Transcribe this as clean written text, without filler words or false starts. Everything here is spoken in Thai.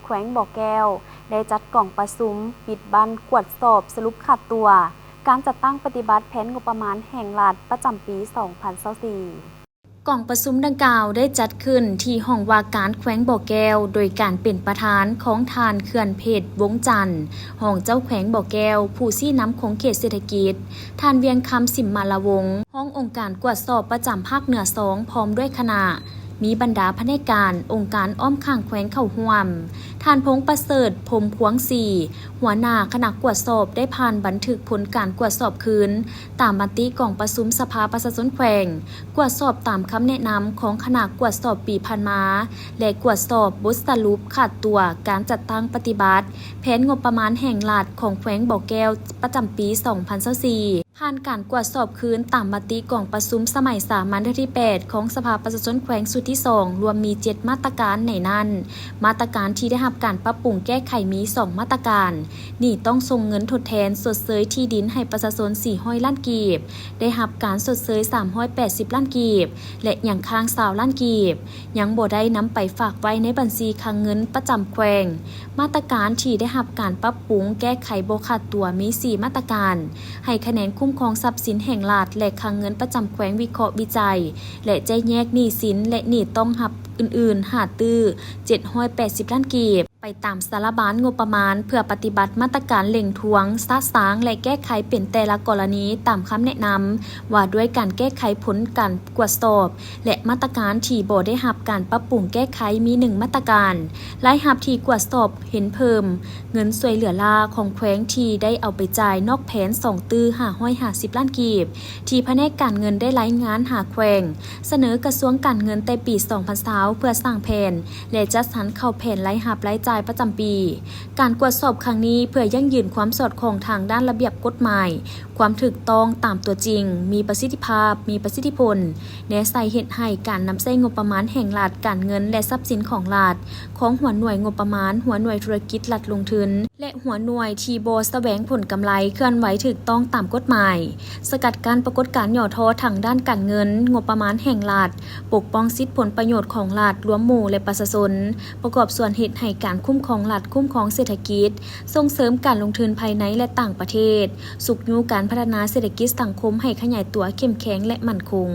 แขวงบ่อแก้วได้จัดกล่องประชุมปิดบันกวดสอบสรุปขาดตัวการจัดตั้งปฏิบัติแผนงบประมาณแห่งรัฐประจำปี 2024 กล่องประชุมดังกล่าวได้จัดขึ้นที่ห้องว่าการแขวงบ่อแก้วโดยการเป็นประธานของทานเขื่อนเพชรวงจันทร์ห้องเจ้าแขวงบ่อแก้วผู้ซี่น้ำของเขตเศรษฐกิจทานเวียงคำสิมมาลาวงศ์ห้ององค์การกวดสอบประจำภาคเหนือ2พร้อมด้วยคณะมีบรรดาพนักงานองค์การอ้อมข้างแขวงเข้าร่วมท่านพงษ์ประเสริฐพรหมพวงศรีหัวหน้าคณะกวดสอบได้ผ่านบันทึกผลการกวดสอบคืนตามมติกองประชุมสภาประชาชนแขวงกวดสอบตามคำแนะนำของคณะกวดสอบปีผ่านมาและกวดสอบบทสรุปขาดตัวการจัดตั้งปฏิบัติแผนงบประมาณแห่งรัฐของแขวงบ่อแก้วประจำปี 2024ผ่านการกวดสอบคืนตามมติกองประชุมสมัยสามัญที่ 8 ของสภาประชาชนแขวงสุดที่ 2 รวมมี 7 มาตรการในนั้นมาตรการที่ได้รับการปรับปรุงแก้ไขมี 2 มาตรการนี่ต้องส่งเงินทดแทนสดเสยที่ดินให้ประชาชน400 ล้านกีบได้รับการสดเสย380 ล้านกีบและอย่างค้าง20 ล้านกีบยังบ่ได้นำไปฝากไว้ในบัญชีคลังเงินประจำแขวงมาตรการที่ได้รับการปรับปรุงแก้ไขบ่ขาดตัวมี 4 มาตรการให้คะแนนคุ้มครองทรัพย์สินแห่งรัฐและคลังเงินประจำแขวงวิเคราะห์วิจัยและแจ้งแยกหนี้สินและหนี้ต้องรับอื่นๆหาตื้อ780 ล้านกีบไปตามสารบานงบประมาณเพื่อปฏิบัติมาตรการเล่งทวงซาสางและแก้ไขเป็นแต่ละกรณีตามคำแนะนำว่าด้วยการแก้ไขผลการกวดสอบและมาตรการที่บ่ได้รับการปรับปรุงแก้ไขมี1มาตรการรายรับที่กวดสอบเห็นเพิ่มเงินช่วยเหลือลาของแขวงที่ได้เอาไปจ่ายนอกแผน2ตื้อ550 ล้านกีบที่แผนกการเงินได้รายงานหาแขวงเสนอกระทรวงการเงินแต่ปี 2020เพื่อสร้างแผนและจัดสรรเข้าแผนรายรับรายจ่ายประจำปีการกวดสอบครั้งนี้เพื่อยั่งยืนความสอดคล้องทางด้านระเบียบกฎหมายความถูกต้องตามตัวจริงมีประสิทธิภาพมีประสิทธิผลแนะใส่เหตุให้การนำใช้งบประมาณแห่งรัฐการเงินและทรัพย์สินของรัฐของหัวหน่วยงบประมาณหัวหน่วยธุรกิจรัฐลงทุนและหัวหน่วยที่บ่แสวงผลกำไรเคลื่อนไหวถูกต้องตามกฎหมายสกัดกั้นปรากฏการณ์หย่อท้อทางด้านการเงินงบประมาณแห่งรัฐปกป้องสิทธิผลประโยชน์ของรัฐรวมหมู่และประชาชนประกอบส่วนเหตุให้การคุ้มครองรัฐคุ้มครองเศรษฐกิจส่งเสริมการลงทุนภายในและต่างประเทศสุขยูการพัฒนาเศรษฐกิจสังคมให้ขยายตัวเข้มแข็งและมั่นคง